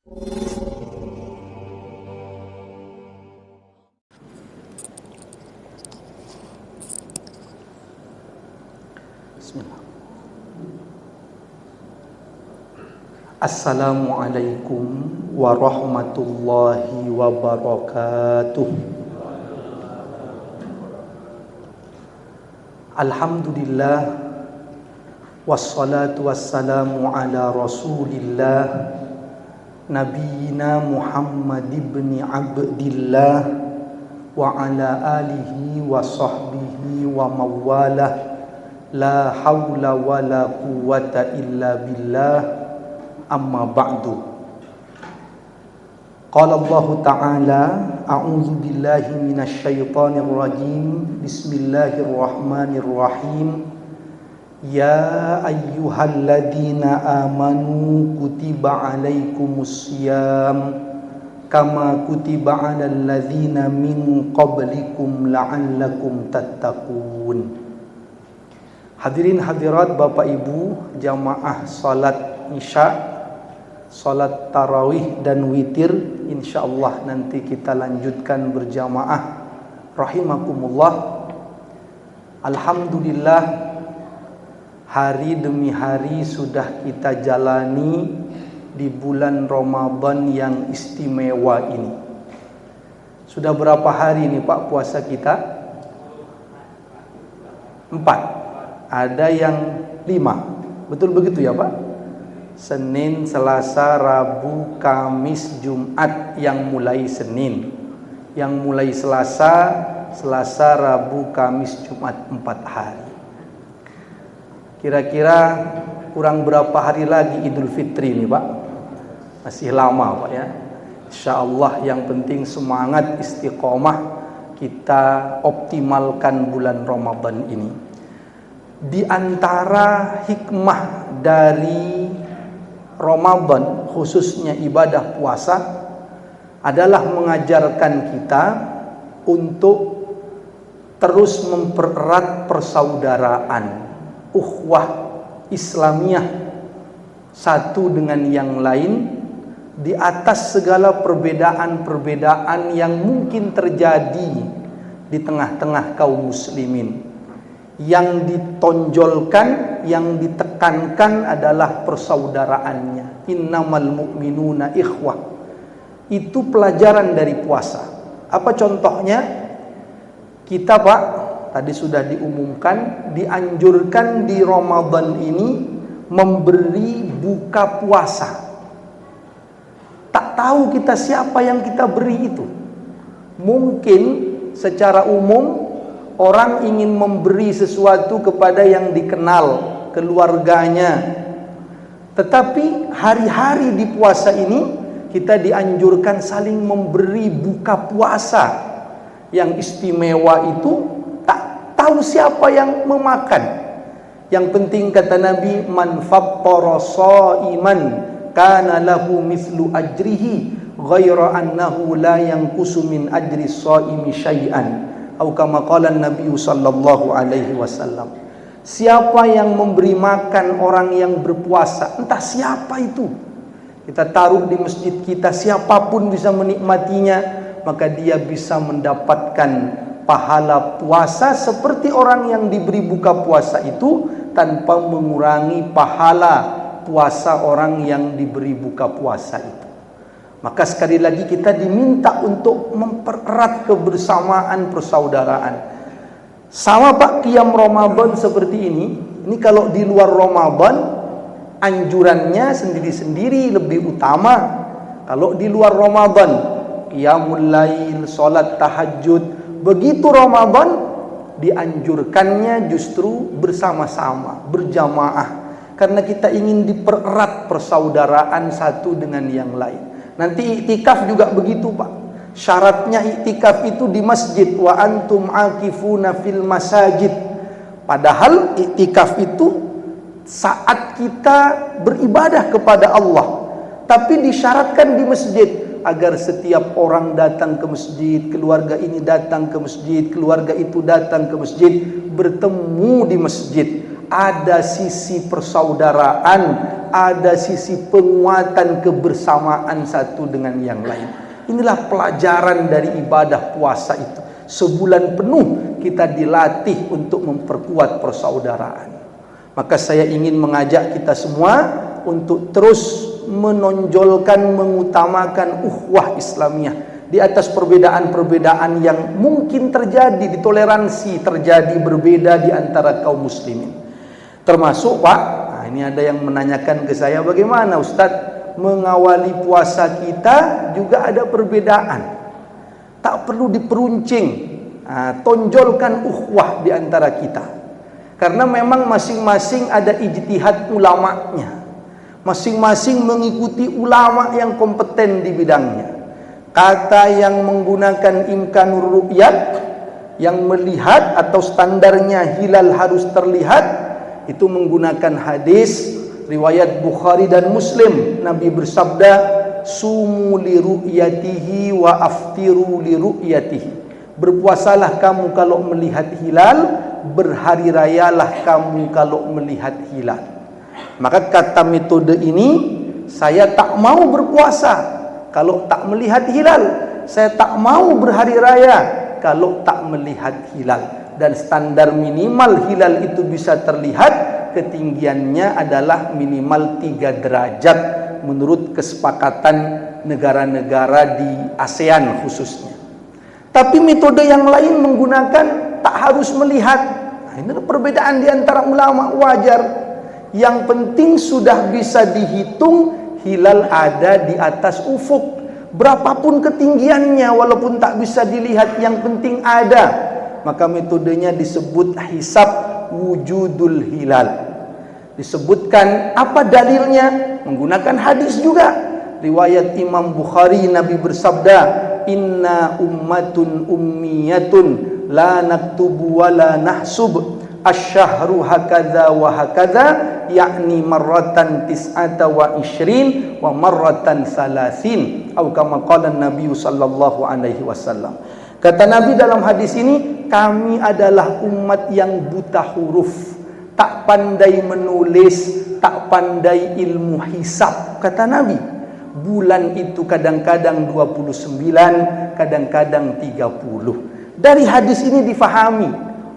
Bismillah. Assalamualaikum warahmatullahi wabarakatuh. Alhamdulillah, wassalatu wassalamu ala rasulillah, Nabiyyina Muhammad ibn Abdillah wa ala alihi wa sahbihi wa mawalah. La hawla wa la quwwata illa billah, amma ba'du. Qala Allah Ta'ala, a'udzu billahi minasy syaithanir rajim. Bismillahirrahmanirrahim. Ya ayyuhalladzina amanu kutiba alaikumus syiyam kama kutiba alal ladzina min qablikum la'allakum tattaqun. Hadirin hadirat Bapak Ibu jamaah salat Isya, salat tarawih dan witir, insyaallah nanti kita lanjutkan berjamaah rahimakumullah. Alhamdulillah, hari demi hari sudah kita jalani di bulan Ramadan yang istimewa ini. Sudah berapa hari ini Pak puasa kita? 4. Ada yang 5. Betul begitu ya Pak? Senin, Selasa, Rabu, Kamis, Jumat yang mulai Senin. Yang mulai Selasa, Rabu, Kamis, Jumat, 4 hari. Kira-kira kurang berapa hari lagi Idul Fitri ini Pak? Masih lama Pak ya. Insyaallah yang penting semangat istiqomah, kita optimalkan bulan Ramadan ini. Di antara hikmah dari Ramadan, khususnya ibadah puasa, adalah mengajarkan kita untuk terus mempererat persaudaraan, ukhuwah Islamiyah satu dengan yang lain, di atas segala perbedaan-perbedaan yang mungkin terjadi di tengah-tengah kaum muslimin. Yang ditonjolkan, yang ditekankan adalah persaudaraannya. Innamal mu'minuna ikhwah. Itu pelajaran dari puasa. Apa contohnya? Kita Pak, tadi sudah diumumkan, dianjurkan di Ramadan ini memberi buka puasa. Tak tahu kita siapa yang kita beri itu. Mungkin secara umum orang ingin memberi sesuatu kepada yang dikenal, keluarganya. Tetapi hari-hari di puasa ini kita dianjurkan saling memberi buka puasa. Yang istimewa itu tak tahu siapa yang memakan. Yang penting kata Nabi, man fattara shaiman kana lahu mithlu ajrihi ghaira annahu la yanqusu min ajri shaimi syai'an. Atau kama qala Nabi sallallahu alaihi wasallam. Siapa yang memberi makan orang yang berpuasa, entah siapa itu, kita taruh di masjid kita, siapapun bisa menikmatinya, maka dia bisa mendapatkan pahala puasa seperti orang yang diberi buka puasa itu, tanpa mengurangi pahala puasa orang yang diberi buka puasa itu. Maka sekali lagi kita diminta untuk mempererat kebersamaan persaudaraan. Sama Pak, qiyam Ramadan seperti ini. Ini kalau di luar Ramadan, anjurannya sendiri-sendiri lebih utama. Kalau di luar Ramadan, qiyamul lail, salat tahajud. Begitu Ramadan, dianjurkannya justru bersama-sama, berjamaah. Karena kita ingin dipererat persaudaraan satu dengan yang lain. Nanti iktikaf juga begitu Pak. Syaratnya iktikaf itu di masjid. Wa antum akifuna fil masajid. Padahal iktikaf itu saat kita beribadah kepada Allah. Tapi disyaratkan di masjid. Agar setiap orang datang ke masjid, keluarga ini datang ke masjid, keluarga itu datang ke masjid, bertemu di masjid. ada sisi persaudaraan, ada sisi penguatan kebersamaan satu dengan yang lain. Inilah pelajaran dari ibadah puasa itu. Sebulan penuh kita dilatih untuk memperkuat persaudaraan. Maka saya ingin mengajak kita semua untuk terus menonjolkan, mengutamakan ukhuwah Islamiyah di atas perbedaan-perbedaan yang mungkin terjadi, ditoleransi terjadi berbeda di antara kaum muslimin. Termasuk Pak, ini ada yang menanyakan ke saya, bagaimana Ustadz mengawali puasa kita juga ada perbedaan. Tak perlu diperuncing, tonjolkan ukhuwah di antara kita. Karena memang masing-masing ada ijtihad ulamanya. Masing-masing mengikuti ulama yang kompeten di bidangnya. Kata yang menggunakan imkanur ru'yat, yang melihat atau standarnya hilal harus terlihat, itu menggunakan hadis riwayat Bukhari dan Muslim. Nabi bersabda, sumu li ru'yatihi wa aftiru li ru'yatihi. Berpuasalah kamu kalau melihat hilal, berhari rayalah kamu kalau melihat hilal. Maka kata metode ini, saya tak mau berpuasa kalau tak melihat hilal, saya tak mau berhari raya kalau tak melihat hilal. Dan standar minimal hilal itu bisa terlihat, ketinggiannya adalah minimal 3 derajat menurut kesepakatan negara-negara di ASEAN khususnya. Tapi metode yang lain menggunakan tak harus melihat. Nah, ini perbedaan di antara ulama, wajar. Yang penting sudah bisa dihitung hilal ada di atas ufuk. Berapapun ketinggiannya, walaupun tak bisa dilihat, yang penting ada. Maka metodenya disebut hisab wujudul hilal. Disebutkan apa dalilnya? Menggunakan hadis juga. Riwayat Imam Bukhari, Nabi bersabda, inna ummatun ummiyatun la naktubu wa la nahsub asyahru hakadha wa hakadha, yakni marratan tis'ata wa ishrin wa marratan salasin, atau kama qala Nabi sallallahu alaihi wasallam. Kata Nabi dalam hadis ini, kami adalah umat yang buta huruf, tak pandai menulis, tak pandai ilmu hisab. Kata Nabi, bulan itu kadang-kadang 29, kadang-kadang 30. Dari hadis ini difahami,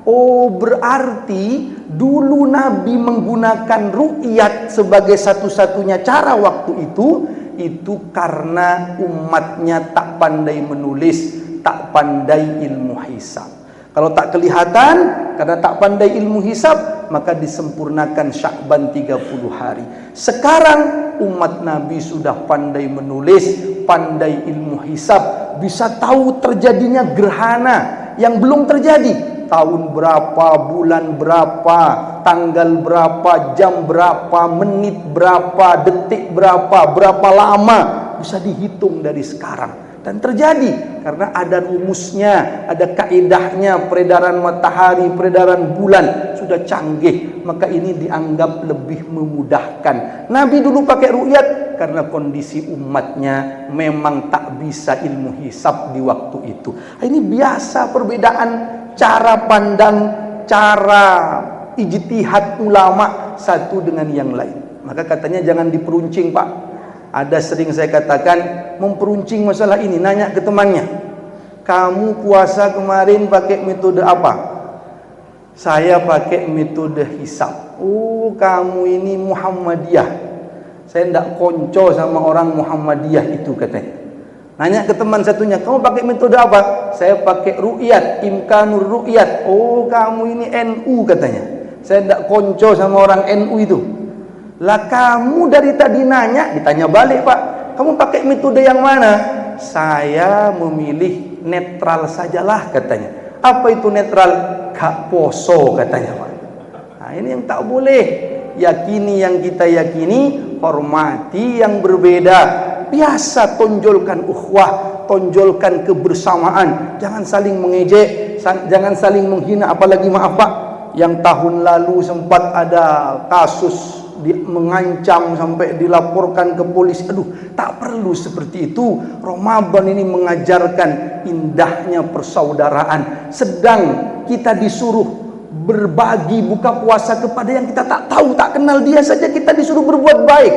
oh berarti dulu Nabi menggunakan ru'yat sebagai satu-satunya cara waktu itu karena umatnya tak pandai menulis, tak pandai ilmu hisab. Kalau tak kelihatan karena tak pandai ilmu hisab, maka disempurnakan Sya'ban 30 hari. Sekarang umat Nabi sudah pandai menulis, pandai ilmu hisab, bisa tahu terjadinya gerhana yang belum terjadi. Tahun berapa, bulan berapa, tanggal berapa, jam berapa, menit berapa, detik berapa, berapa lama, bisa dihitung dari sekarang. Dan terjadi karena ada rumusnya, ada kaedahnya, peredaran matahari, peredaran bulan sudah canggih, maka ini dianggap lebih memudahkan. Nabi dulu pakai ru'yat karena kondisi umatnya memang tak bisa ilmu hisab di waktu itu. Ini biasa perbedaan cara pandang, cara ijtihad ulama satu dengan yang lain. Maka katanya jangan diperuncing Pak. Ada sering saya katakan memperuncing masalah ini, nanya ke temannya, kamu puasa kemarin pakai metode apa? Saya pakai metode hisab. Oh kamu ini Muhammadiyah. Saya tidak konco sama orang Muhammadiyah itu katanya. Nanya ke teman satunya, kamu pakai metode apa? Saya pakai ru'yat, imkanur ru'yat. Oh kamu ini NU katanya. Saya tidak konco sama orang NU itu. Lah kamu dari tadi nanya, ditanya balik Pak, kamu pakai metode yang mana? Saya memilih netral sajalah katanya. Apa itu netral? Gak poso katanya Pak. Nah ini yang tak boleh. Yakini yang kita yakini, hormati yang berbeda. Biasa tonjolkan ukhuwah, tonjolkan kebersamaan. Jangan saling mengejek, jangan saling menghina. Apalagi maaf Pak, yang tahun lalu sempat ada kasus mengancam sampai dilaporkan ke polisi. Aduh, tak perlu seperti itu. Ramadan ini mengajarkan indahnya persaudaraan. Sedang kita disuruh berbagi buka puasa kepada yang kita tak tahu, tak kenal dia saja kita disuruh berbuat baik,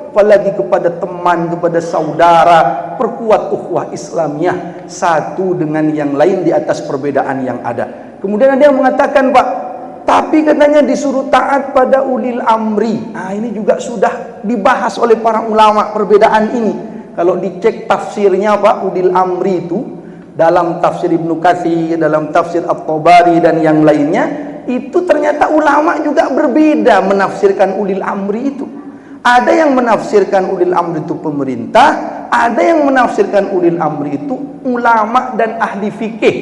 apalagi kepada teman, kepada saudara. Perkuat ukhuwah Islamiyah satu dengan yang lain di atas perbedaan yang ada. Kemudian ada yang mengatakan, Pak, tapi katanya disuruh taat pada ulil amri. Ini juga sudah dibahas oleh para ulama perbedaan ini. Kalau dicek tafsirnya, Pak, ulil amri itu dalam tafsir Ibnu Katsir, dalam tafsir At-Tabari dan yang lainnya, itu ternyata ulama juga berbeda menafsirkan ulil amri itu. Ada yang menafsirkan ulil amri itu pemerintah, ada yang menafsirkan ulil amri itu ulama dan ahli fikih.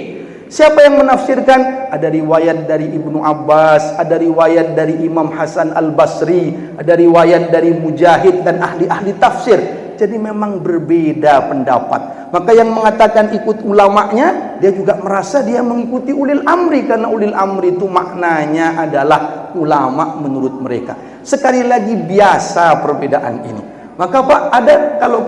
Siapa yang menafsirkan? Ada riwayat dari Ibnu Abbas, ada riwayat dari Imam Hasan Al-Basri, ada riwayat dari Mujahid dan ahli-ahli tafsir. Jadi memang berbeda pendapat. Maka yang mengatakan ikut ulamanya, dia juga merasa dia mengikuti ulil amri, karena ulil amri itu maknanya adalah ulama menurut mereka. Sekali lagi biasa perbedaan ini. Maka Pak, ada kalau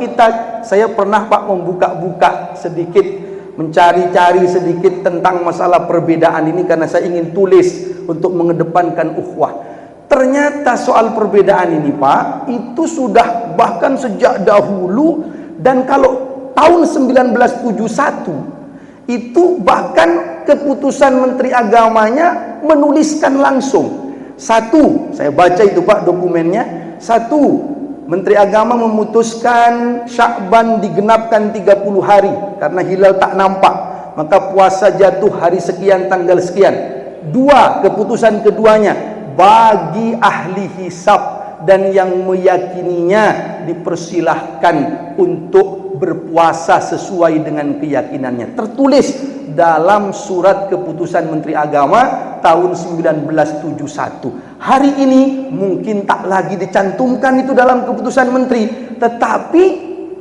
saya pernah Pak membuka-buka sedikit, mencari-cari sedikit tentang masalah perbedaan ini karena saya ingin tulis untuk mengedepankan ukhuwah. Ternyata soal perbedaan ini, Pak, itu sudah bahkan sejak dahulu, dan kalau tahun 1971 itu bahkan keputusan Menteri Agamanya menuliskan langsung. Satu, saya baca itu Pak dokumennya. Satu, Menteri Agama memutuskan Sya'ban digenapkan 30 hari karena hilal tak nampak, maka puasa jatuh hari sekian tanggal sekian. Dua, keputusan keduanya, bagi ahli hisab dan yang meyakininya dipersilahkan untuk berpuasa sesuai dengan keyakinannya. Tertulis dalam surat keputusan Menteri Agama tahun 1971. Hari ini mungkin tak lagi dicantumkan itu dalam keputusan menteri, tetapi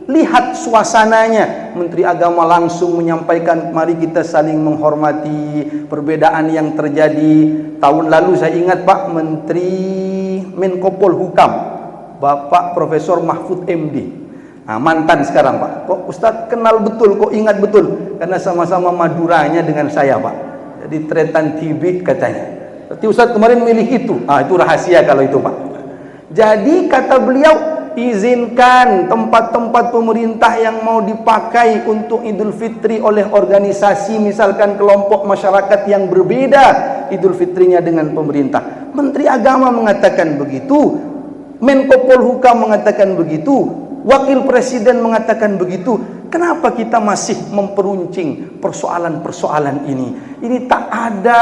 lihat suasananya. Menteri Agama langsung menyampaikan, mari kita saling menghormati perbedaan yang terjadi. Tahun lalu saya ingat Pak, Menteri Menko Polhukam, Bapak Profesor Mahfud MD, mantan sekarang Pak. Kok Ustadz kenal betul, kok ingat betul? Karena sama-sama Maduranya dengan saya Pak. Jadi Tretan TV katanya. Berarti Ustadz kemarin milih itu. Itu rahasia kalau itu Pak. Jadi kata beliau, izinkan tempat-tempat pemerintah yang mau dipakai untuk Idul Fitri oleh organisasi, misalkan kelompok masyarakat yang berbeda Idul Fitrinya dengan pemerintah. Menteri Agama mengatakan begitu, Menko Polhukam mengatakan begitu, Wakil Presiden mengatakan begitu. Kenapa kita masih memperuncing persoalan-persoalan ini? Ini tak ada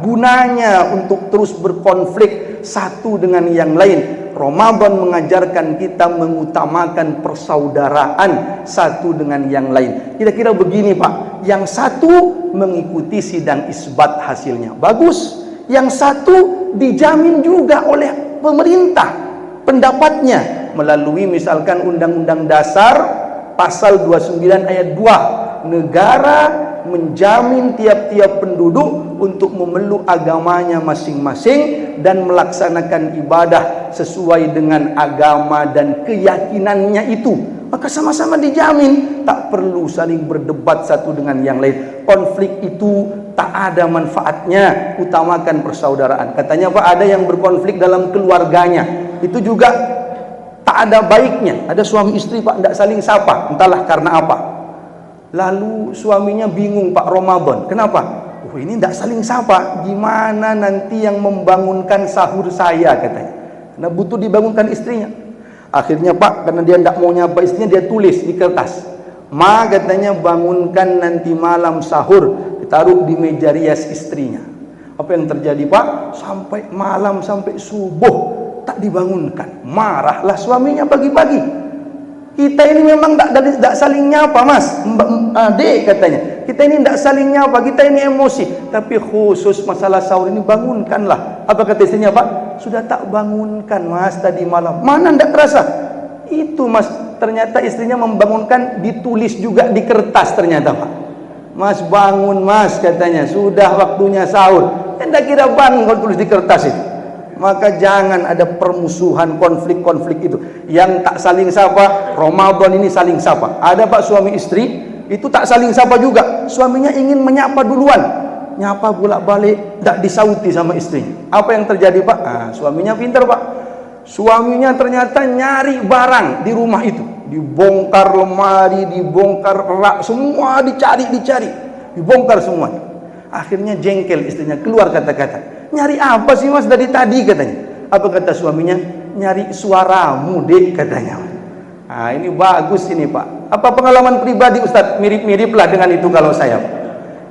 gunanya untuk terus berkonflik satu dengan yang lain. Ramadan mengajarkan kita mengutamakan persaudaraan satu dengan yang lain. Kira-kira begini Pak, yang satu mengikuti sidang isbat hasilnya bagus, yang satu dijamin juga oleh pemerintah pendapatnya melalui misalkan Undang-Undang Dasar Pasal 29 ayat 2, negara menjamin tiap-tiap penduduk untuk memeluk agamanya masing-masing dan melaksanakan ibadah sesuai dengan agama dan keyakinannya itu. Maka sama-sama dijamin, tak perlu saling berdebat satu dengan yang lain. Konflik itu tak ada manfaatnya, utamakan persaudaraan. Katanya Pak, ada yang berkonflik dalam keluarganya, itu juga tak ada baiknya. Ada suami istri Pak tidak saling sapa, entahlah karena apa. Lalu suaminya bingung Pak, Ramadan, kenapa? Ini tidak saling sapa, gimana nanti yang membangunkan sahur saya, katanya. Karena butuh dibangunkan istrinya. Akhirnya Pak, karena dia tidak mau nyapa istrinya, dia tulis di kertas, Ma, katanya, bangunkan nanti malam sahur, ditaruh di meja rias istrinya. Apa yang terjadi Pak? Sampai malam, sampai subuh tak dibangunkan. Marahlah suaminya pagi-pagi. Kita ini memang tak saling nyapa Mas, Dek, katanya. Kita ini tak saling nyapa, kita ini emosi. Tapi khusus masalah sahur ini bangunkanlah. Apa kata istrinya Pak? Sudah tak bangunkan Mas tadi malam. Mana tak terasa? Itu Mas, ternyata istrinya membangunkan, ditulis juga di kertas ternyata Pak. Mas bangun Mas, katanya, sudah waktunya sahur. Tidak kira bangun kalau tulis di kertas itu. Maka jangan ada permusuhan, konflik-konflik itu. Yang tak saling sapa, Ramadan ini saling sapa. Ada Pak suami istri, itu tak saling sapa juga. Suaminya ingin menyapa duluan. nyapa bolak-balik, tak disauti sama istrinya. Apa yang terjadi, Pak? Suaminya pintar, Pak. Suaminya ternyata nyari barang di rumah itu, dibongkar lemari, dibongkar rak, semua dicari, dibongkar semuanya. Akhirnya jengkel istrinya, keluar kata-kata, nyari apa sih mas dari tadi, katanya. Apa kata suaminya? Nyari suaramu, dek, katanya. Ini bagus ini, Pak. Apa pengalaman pribadi Ustadz? Mirip-mirip lah dengan itu kalau saya, Pak.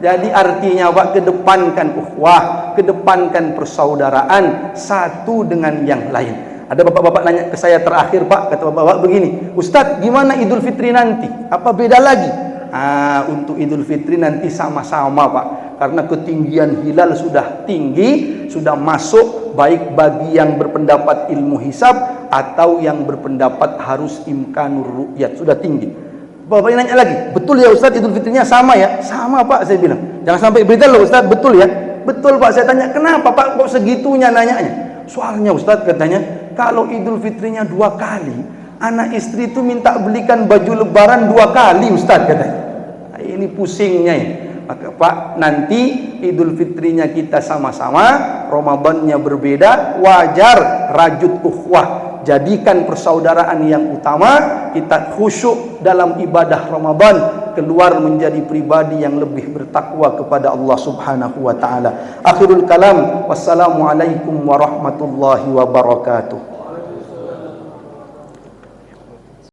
Jadi artinya, Pak, kedepankan ukhuwah, kedepankan persaudaraan satu dengan yang lain. Ada bapak-bapak nanya ke saya terakhir, Pak, kata bapak-bapak begini, Ustadz, gimana Idul Fitri nanti? Apa beda lagi? Untuk Idul Fitri nanti sama-sama, Pak, karena ketinggian hilal sudah tinggi, sudah masuk, baik bagi yang berpendapat ilmu hisab atau yang berpendapat harus imkanur ru'yat, sudah tinggi. Bapak nanya lagi, betul ya Ustadz Idul Fitrinya sama ya? Sama, Pak, saya bilang. Jangan sampai beda loh Ustadz, betul ya? Betul, Pak. Saya tanya, kenapa Pak kok segitunya nanyanya? Soalnya Ustadz, katanya, kalau Idul Fitrinya 2 kali, anak istri itu minta belikan baju lebaran 2 kali Ustadz, katanya. Ini pusingnya ya. Maka Pak, nanti Idul Fitrinya kita sama-sama, Ramadannya berbeda, wajar, rajut ukhuwah. Jadikan persaudaraan yang utama, kita khusyuk dalam ibadah Ramadan, keluar menjadi pribadi yang lebih bertakwa kepada Allah Subhanahu wa taala. Akhirul kalam, wassalamualaikum warahmatullahi wabarakatuh.